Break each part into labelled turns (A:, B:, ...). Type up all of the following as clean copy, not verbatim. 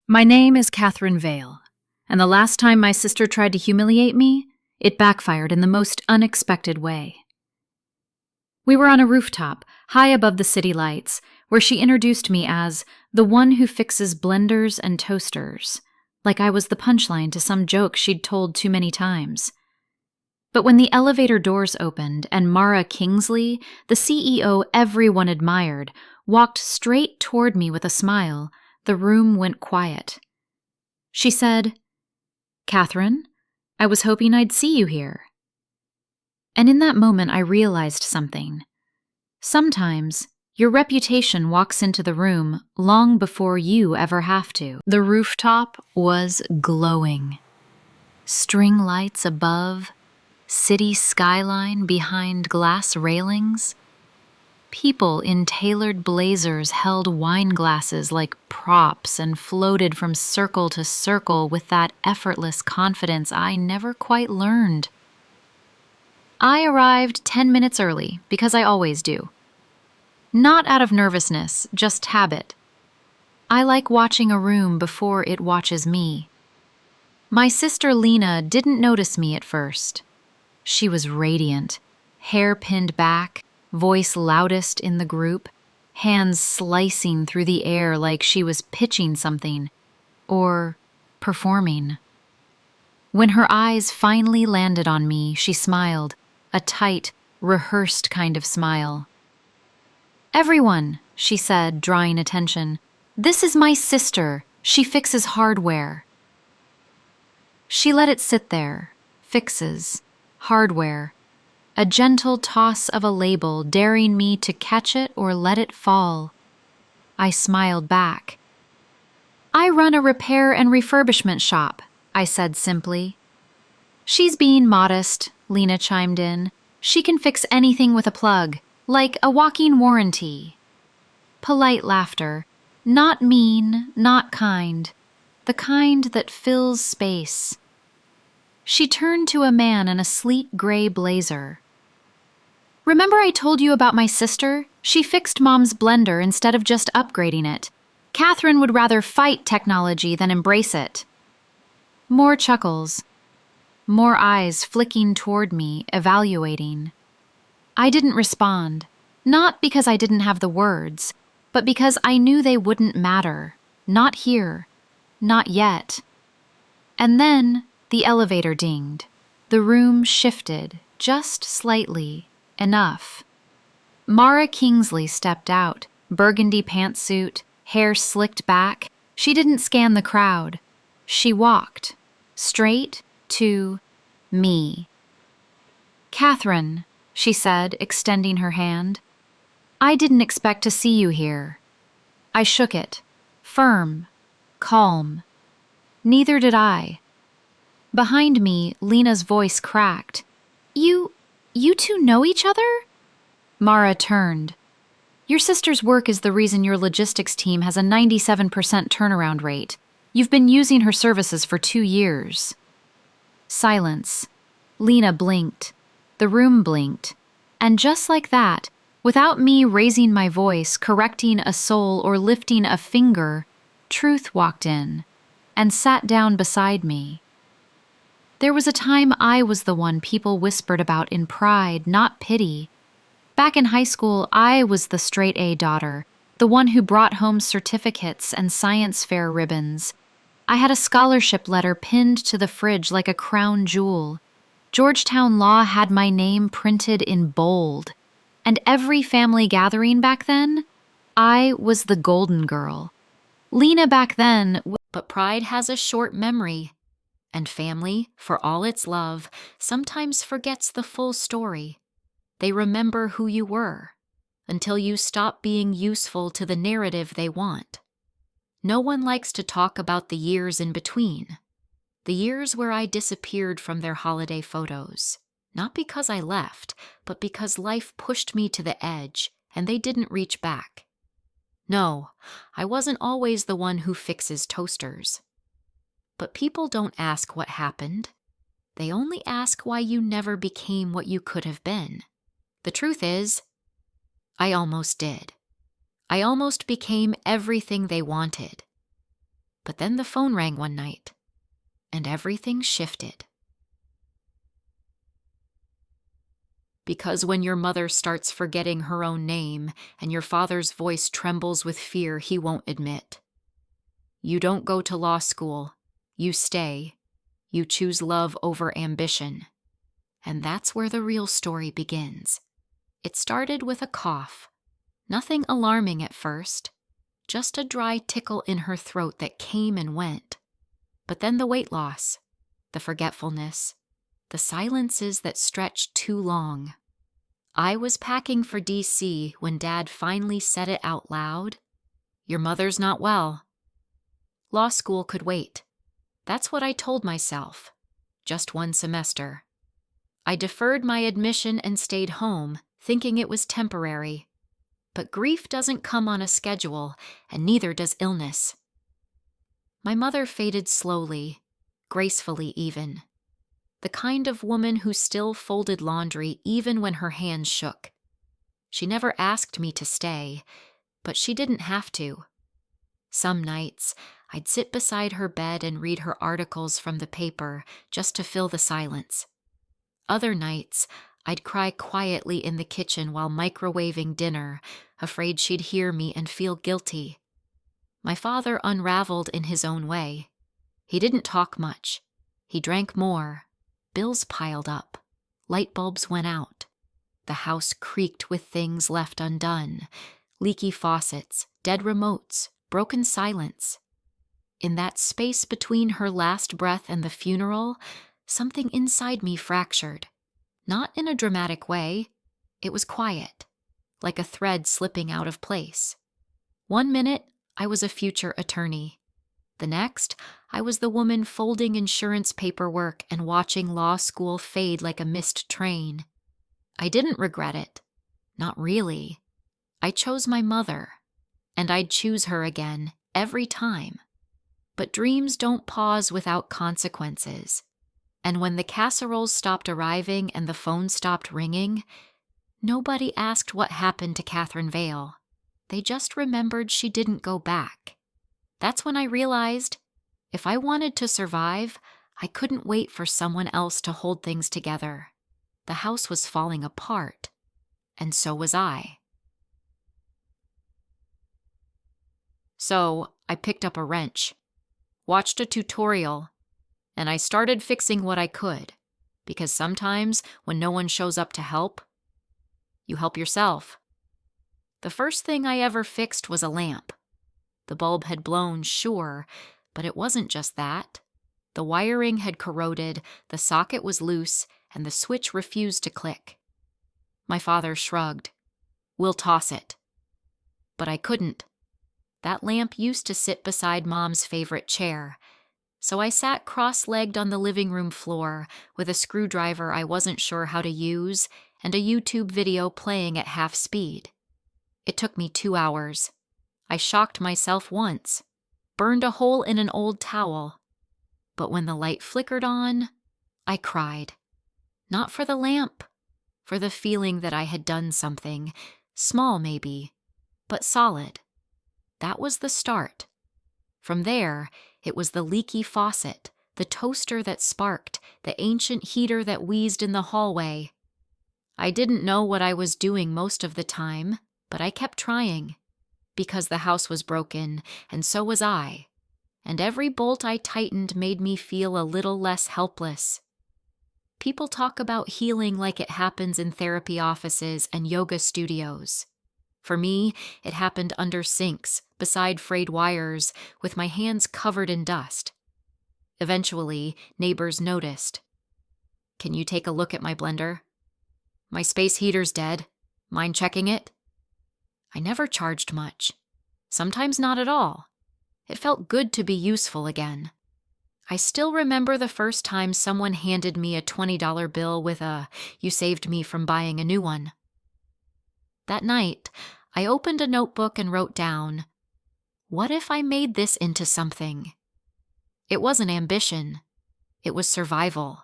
A: My name is Catherine Vale, and the last time my sister tried to humiliate me, it backfired in the most unexpected way. We were on a rooftop, high above the city lights, where she introduced me as the one who fixes blenders and toasters, like I was the punchline to some joke she'd told too many times. But when the elevator doors opened and Mara Kingsley, the CEO everyone admired, walked straight toward me with a smile, the room went quiet. She said, "Catherine, I was hoping I'd see you here." And in that moment I realized something. Sometimes your reputation walks into the room long before you ever have to. The rooftop was glowing. String lights above, city skyline behind glass railings. People in tailored blazers held wine glasses like props and floated from circle to circle with that effortless confidence I never quite learned. I arrived 10 minutes early, because I always do. Not out of nervousness, just habit. I like watching a room before it watches me. My sister Lena didn't notice me at first. She was radiant, hair pinned back, voice loudest in the group, hands slicing through the air like she was pitching something, or performing. When her eyes finally landed on me, she smiled, a tight, rehearsed kind of smile. "Everyone," she said, drawing attention, "this is my sister. She fixes hardware." She let it sit there, fixes, hardware, a gentle toss of a label daring me to catch it or let it fall. I smiled back. "I run a repair and refurbishment shop," I said simply. "She's being modest," Lena chimed in. "She can fix anything with a plug, like a walking warranty." Polite laughter. Not mean, not kind. The kind that fills space. She turned to a man in a sleek gray blazer. "Remember I told you about my sister? She fixed Mom's blender instead of just upgrading it. Catherine would rather fight technology than embrace it." More chuckles. More eyes flicking toward me, evaluating. I didn't respond, not because I didn't have the words, but because I knew they wouldn't matter. Not here. Not yet. And then the elevator dinged. The room shifted, just slightly. Enough. Mara Kingsley stepped out, burgundy pantsuit, hair slicked back. She didn't scan the crowd. She walked, straight to me. "Catherine," she said, extending her hand, "I didn't expect to see you here." I shook it, firm, calm. Neither did I. Behind me, Lena's voice cracked. You two know each other?" Mara turned. "Your sister's work is the reason your logistics team has a 97% turnaround rate. You've been using her services for 2 years. Silence. Lena blinked. The room blinked. And just like that, without me raising my voice, correcting a soul, or lifting a finger, Truth walked in and sat down beside me. There was a time I was the one people whispered about in pride, not pity. Back in high school, I was the straight-A daughter, the one who brought home certificates and science fair ribbons. I had a scholarship letter pinned to the fridge like a crown jewel. Georgetown Law had my name printed in bold. And every family gathering back then, I was the golden girl. Lena back then.
B: But pride has a short memory. And family, for all its love, sometimes forgets the full story. They remember who you were, until you stop being useful to the narrative they want. No one likes to talk about the years in between. The years where I disappeared from their holiday photos. Not because I left, but because life pushed me to the edge, and they didn't reach back. No, I wasn't always the one who fixes toasters. But people don't ask what happened. They only ask why you never became what you could have been. The truth is, I almost did. I almost became everything they wanted. But then the phone rang one night, and everything shifted. Because when your mother starts forgetting her own name and your father's voice trembles with fear he won't admit. You don't go to law school. You stay. You choose love over ambition. And that's where the real story begins. It started with a cough. Nothing alarming at first. Just a dry tickle in her throat that came and went. But then the weight loss, the forgetfulness, the silences that stretched too long. I was packing for DC when Dad finally said it out loud. Your mother's not well. Law school could wait. That's what I told myself. Just one semester. I deferred my admission and stayed home, thinking it was temporary. But grief doesn't come on a schedule, and neither does illness. My mother faded slowly, gracefully even. The kind of woman who still folded laundry even when her hands shook. She never asked me to stay, but she didn't have to. Some nights, I'd sit beside her bed and read her articles from the paper just to fill the silence. Other nights, I'd cry quietly in the kitchen while microwaving dinner, afraid she'd hear me and feel guilty. My father unraveled in his own way. He didn't talk much. He drank more. Bills piled up. Light bulbs went out. The house creaked with things left undone. Leaky faucets, dead remotes, broken silence. In that space between her last breath and the funeral, something inside me fractured. Not in a dramatic way. It was quiet, like a thread slipping out of place. 1 minute, I was a future attorney. The next, I was the woman folding insurance paperwork and watching law school fade like a missed train. I didn't regret it. Not really. I chose my mother, and I'd choose her again every time. But dreams don't pause without consequences. And when the casseroles stopped arriving and the phone stopped ringing, nobody asked what happened to Catherine Vale. They just remembered she didn't go back. That's when I realized, if I wanted to survive, I couldn't wait for someone else to hold things together. The house was falling apart, and so was I. So I picked up a wrench, watched a tutorial, and I started fixing what I could, because sometimes when no one shows up to help, you help yourself. The first thing I ever fixed was a lamp. The bulb had blown, sure, but it wasn't just that. The wiring had corroded, the socket was loose, and the switch refused to click. My father shrugged. We'll toss it. But I couldn't. That lamp used to sit beside Mom's favorite chair, so I sat cross-legged on the living room floor with a screwdriver I wasn't sure how to use and a YouTube video playing at half speed. It took me 2 hours. I shocked myself once, burned a hole in an old towel. But when the light flickered on, I cried. Not for the lamp, for the feeling that I had done something, small maybe, but solid. That was the start. From there, it was the leaky faucet, the toaster that sparked, the ancient heater that wheezed in the hallway. I didn't know what I was doing most of the time, but I kept trying. Because the house was broken, and so was I, and every bolt I tightened made me feel a little less helpless. People talk about healing like it happens in therapy offices and yoga studios. For me, it happened under sinks, beside frayed wires, with my hands covered in dust. Eventually, neighbors noticed. Can you take a look at my blender? My space heater's dead. Mind checking it? I never charged much. Sometimes not at all. It felt good to be useful again. I still remember the first time someone handed me a $20 bill with a, "You saved me from buying a new one." That night, I opened a notebook and wrote down, what if I made this into something? It wasn't ambition. It was survival.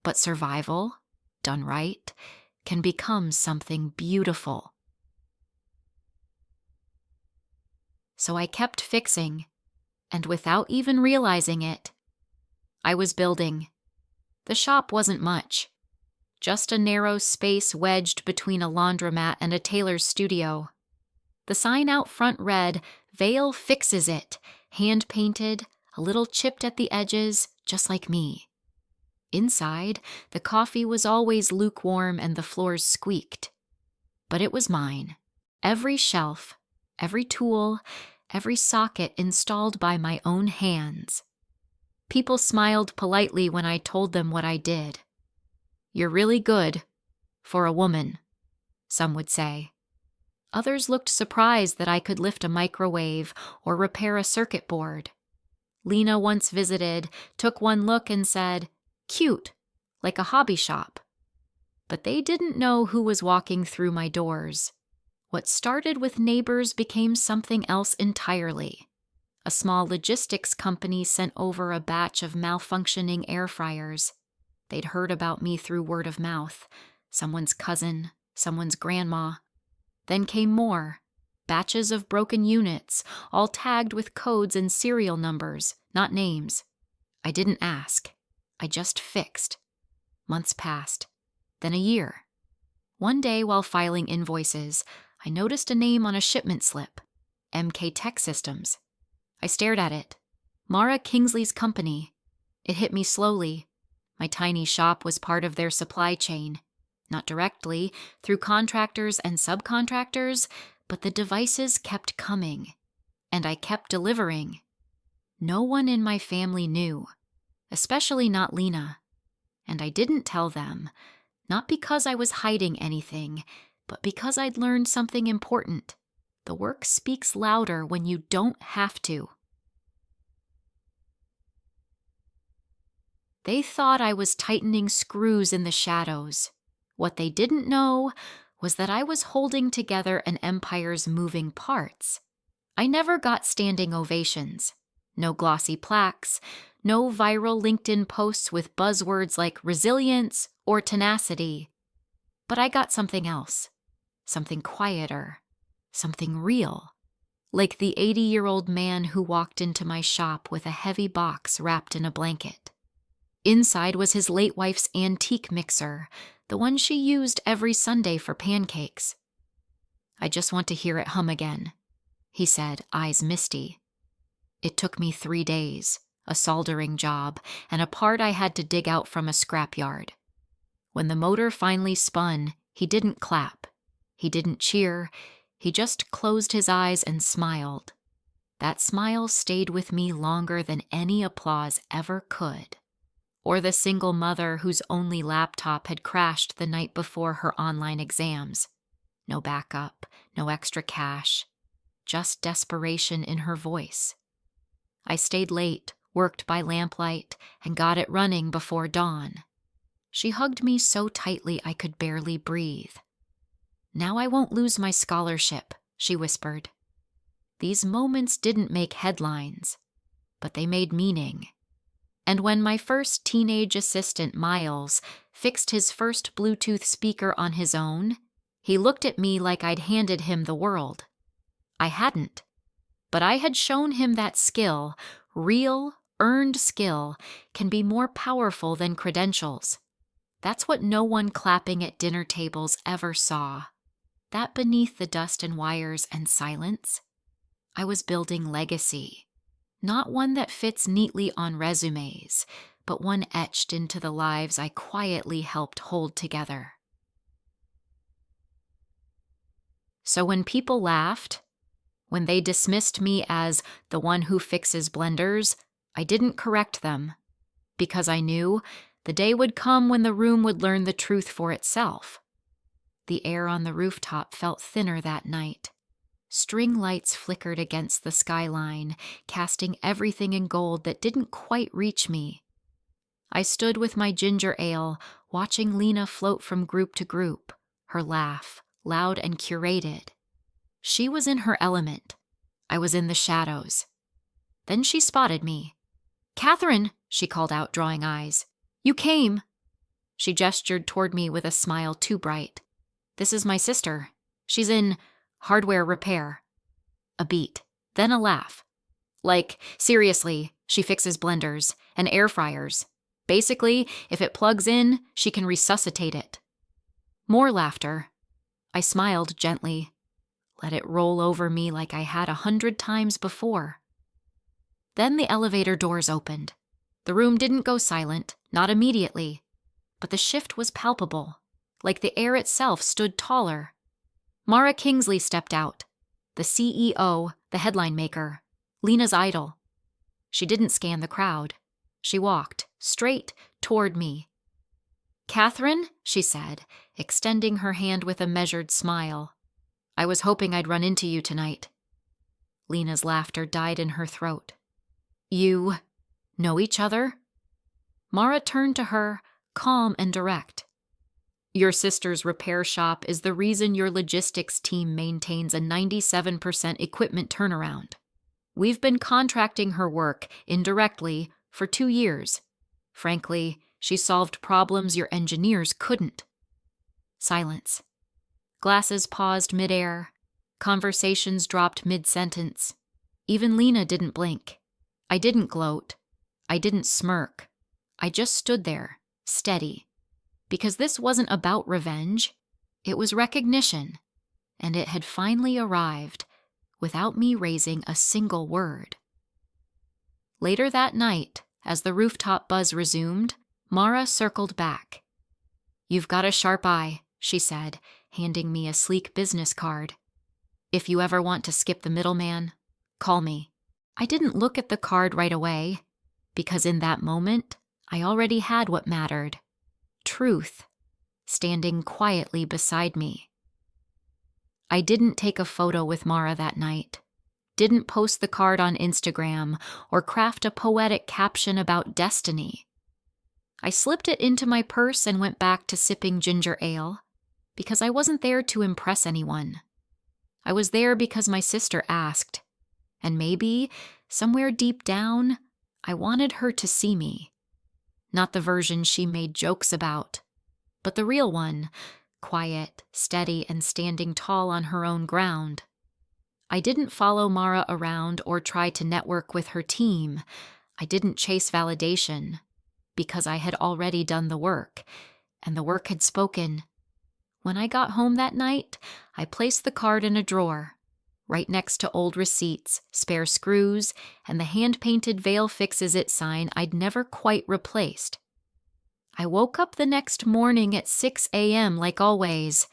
B: But survival, done right, can become something beautiful. So I kept fixing, And without even realizing it, I was building. The shop wasn't much. Just a narrow space wedged between a laundromat and a tailor's studio. The sign out front read, "Vale Fixes It," hand-painted, a little chipped at the edges, just like me. Inside, the coffee was always lukewarm and the floors squeaked. But it was mine. Every shelf, every tool, every socket installed by my own hands. People smiled politely when I told them what I did. "You're really good, for a woman," some would say. Others looked surprised that I could lift a microwave or repair a circuit board. Lena once visited, took one look and said, "Cute, like a hobby shop." But they didn't know who was walking through my doors. What started with neighbors became something else entirely. A small logistics company sent over a batch of malfunctioning air fryers. They'd heard about me through word of mouth, someone's cousin, someone's grandma. Then came more, batches of broken units, all tagged with codes and serial numbers, not names. I didn't ask. I just fixed. Months passed, then a year. One day while filing invoices, I noticed a name on a shipment slip, MK Tech Systems. I stared at it. Mara Kingsley's company. It hit me slowly. My tiny shop was part of their supply chain. Not directly, through contractors and subcontractors, but the devices kept coming. And I kept delivering. No one in my family knew, especially not Lena. And I didn't tell them, not because I was hiding anything, but because I'd learned something important. The work speaks louder when you don't have to. They thought I was tightening screws in the shadows. What they didn't know was that I was holding together an empire's moving parts. I never got standing ovations. No glossy plaques, no viral LinkedIn posts with buzzwords like resilience or tenacity. But I got something else, something quieter, something real, like the 80-year-old man who walked into my shop with a heavy box wrapped in a blanket. Inside was his late wife's antique mixer, the one she used every Sunday for pancakes. "I just want to hear it hum again," he said, eyes misty. It took me 3 days, a soldering job, and a part I had to dig out from a scrapyard. When the motor finally spun, he didn't clap. He didn't cheer. He just closed his eyes and smiled. That smile stayed with me longer than any applause ever could. Or the single mother whose only laptop had crashed the night before her online exams. No backup, no extra cash, just desperation in her voice. I stayed late, worked by lamplight, and got it running before dawn. She hugged me so tightly I could barely breathe. "Now I won't lose my scholarship," she whispered. These moments didn't make headlines, but they made meaning. And when my first teenage assistant, Miles, fixed his first Bluetooth speaker on his own, he looked at me like I'd handed him the world. I hadn't. But I had shown him that skill, real, earned skill, can be more powerful than credentials. That's what no one clapping at dinner tables ever saw. That beneath the dust and wires and silence, I was building legacy. Not one that fits neatly on resumes, but one etched into the lives I quietly helped hold together. So when people laughed, when they dismissed me as the one who fixes blenders, I didn't correct them, because I knew the day would come when the room would learn the truth for itself. The air on the rooftop felt thinner that night. String lights flickered against the skyline, casting everything in gold that didn't quite reach me. I stood with my ginger ale, watching Lena float from group to group, her laugh, loud and curated. She was in her element. I was in the shadows. Then she spotted me. "Catherine," she called out, drawing eyes. "You came." She gestured toward me with a smile too bright. "This is my sister. She's in hardware repair." A beat, then a laugh. Like, seriously, she fixes blenders and air fryers. Basically, if it plugs in, she can resuscitate it. More laughter. I smiled gently. Let it roll over me like I had 100 times before. Then the elevator doors opened. The room didn't go silent, not immediately, but the shift was palpable, like the air itself stood taller. Mara Kingsley stepped out, the CEO, the headline maker, Lena's idol. She didn't scan the crowd. She walked straight toward me. "Catherine," she said, extending her hand with a measured smile. "I was hoping I'd run into you tonight." Lena's laughter died in her throat. "You know each other?" Mara turned to her, calm and direct. "Your sister's repair shop is the reason your logistics team maintains a 97% equipment turnaround. We've been contracting her work, indirectly, for 2 years. Frankly, she solved problems your engineers couldn't." Silence. Glasses paused midair. Conversations dropped mid-sentence. Even Lena didn't blink. I didn't gloat. I didn't smirk. I just stood there, steady. Because this wasn't about revenge. It was recognition. And it had finally arrived, without me raising a single word. Later that night, as the rooftop buzz resumed, Mara circled back. "You've got a sharp eye," she said, handing me a sleek business card. "If you ever want to skip the middleman, call me." I didn't look at the card right away, because in that moment, I already had what mattered. Truth, standing quietly beside me. I didn't take a photo with Mara that night, didn't post the card on Instagram, or craft a poetic caption about destiny. I slipped it into my purse and went back to sipping ginger ale, because I wasn't there to impress anyone. I was there because my sister asked, and maybe, somewhere deep down, I wanted her to see me. Not the version she made jokes about, but the real one, quiet, steady, and standing tall on her own ground. I didn't follow Mara around or try to network with her team. I didn't chase validation, because I had already done the work, and the work had spoken. When I got home that night, I placed the card in a drawer, right next to old receipts, spare screws, and the hand-painted Veil Fixes It sign I'd never quite replaced. I woke up the next morning at 6 a.m. like always,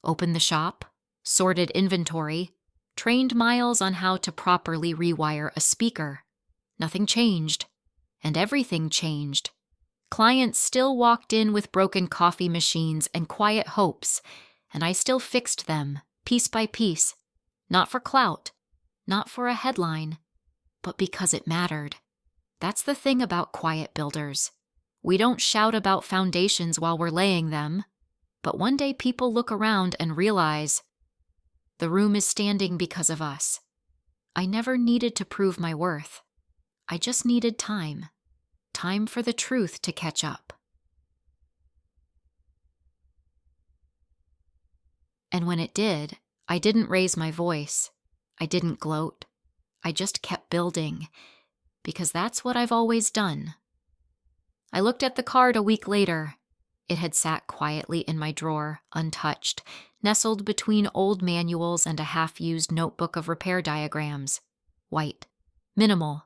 B: opened the shop, sorted inventory, trained Miles on how to properly rewire a speaker. Nothing changed, and everything changed. Clients still walked in with broken coffee machines and quiet hopes, and I still fixed them, piece by piece, not for clout, not for a headline, but because it mattered. That's the thing about quiet builders. We don't shout about foundations while we're laying them, but one day people look around and realize, the room is standing because of us. I never needed to prove my worth. I just needed time. Time for the truth to catch up. And when it did, I didn't raise my voice. I didn't gloat. I just kept building, because that's what I've always done. I looked at the card a week later. It had sat quietly in my drawer, untouched, nestled between old manuals and a half-used notebook of repair diagrams. White. Minimal.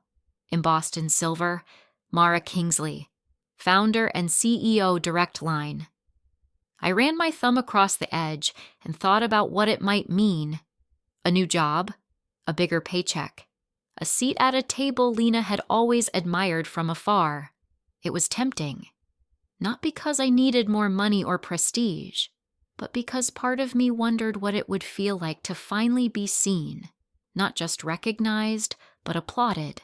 B: Embossed in silver. Mara Kingsley. Founder and CEO Direct Line. I ran my thumb across the edge and thought about what it might mean. A new job. A bigger paycheck. A seat at a table Lena had always admired from afar. It was tempting. Not because I needed more money or prestige, but because part of me wondered what it would feel like to finally be seen, not just recognized, but applauded.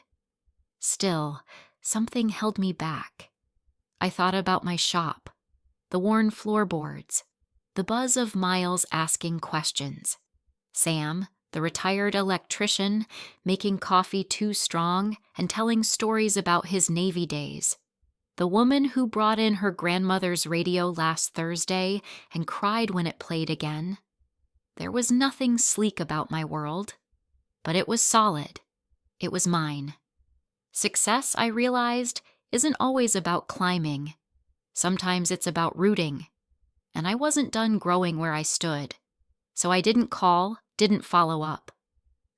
B: Still, something held me back. I thought about my shop, the worn floorboards, the buzz of Miles asking questions. Sam, the retired electrician, making coffee too strong and telling stories about his Navy days. The woman who brought in her grandmother's radio last Thursday and cried when it played again. There was nothing sleek about my world, but it was solid. It was mine. Success, I realized, isn't always about climbing. Sometimes it's about rooting. And I wasn't done growing where I stood. So I didn't call, didn't follow up.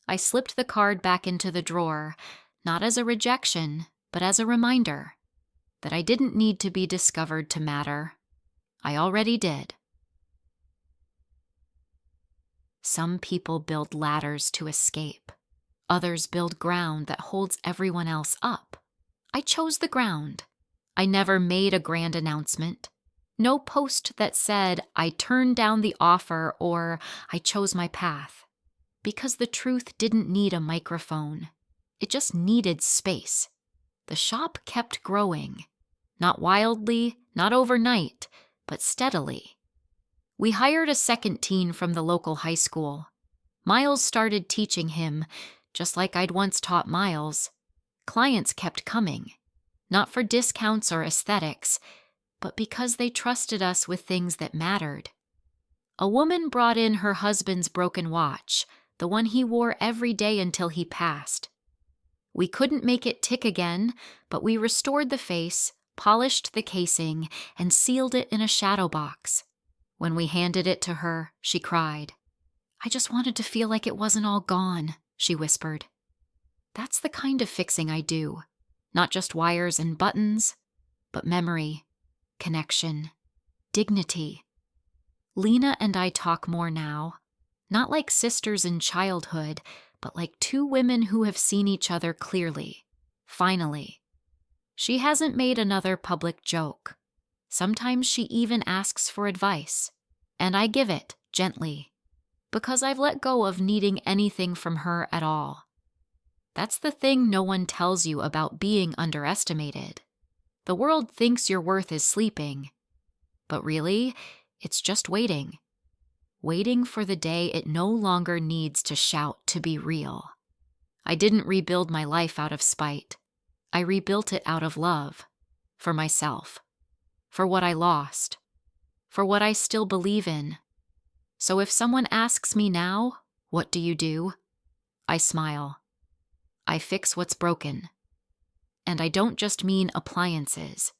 B: I slipped the card back into the drawer, not as a rejection, but as a reminder that I didn't need to be discovered to matter. I already did. Some people build ladders to escape. Others build ground that holds everyone else up. I chose the ground. I never made a grand announcement. No post that said, I turned down the offer or I chose my path. Because the truth didn't need a microphone. It just needed space. The shop kept growing. Not wildly, not overnight, but steadily. We hired a second teen from the local high school. Miles started teaching him, just like I'd once taught Miles. Clients kept coming, not for discounts or aesthetics, but because they trusted us with things that mattered. A woman brought in her husband's broken watch, the one he wore every day until he passed. We couldn't make it tick again, but we restored the face, polished the casing, and sealed it in a shadow box. When we handed it to her, she cried. "I just wanted to feel like it wasn't all gone," she whispered. That's the kind of fixing I do. Not just wires and buttons, but memory, connection, dignity. Lena and I talk more now, not like sisters in childhood, but like two women who have seen each other clearly, finally. She hasn't made another public joke. Sometimes she even asks for advice, and I give it gently, because I've let go of needing anything from her at all. That's the thing no one tells you about being underestimated. The world thinks your worth is sleeping, but really, it's just waiting. Waiting for the day it no longer needs to shout to be real. I didn't rebuild my life out of spite. I rebuilt it out of love, for myself, for what I lost, for what I still believe in. So if someone asks me now, what do you do? I smile. I fix what's broken. And I don't just mean appliances.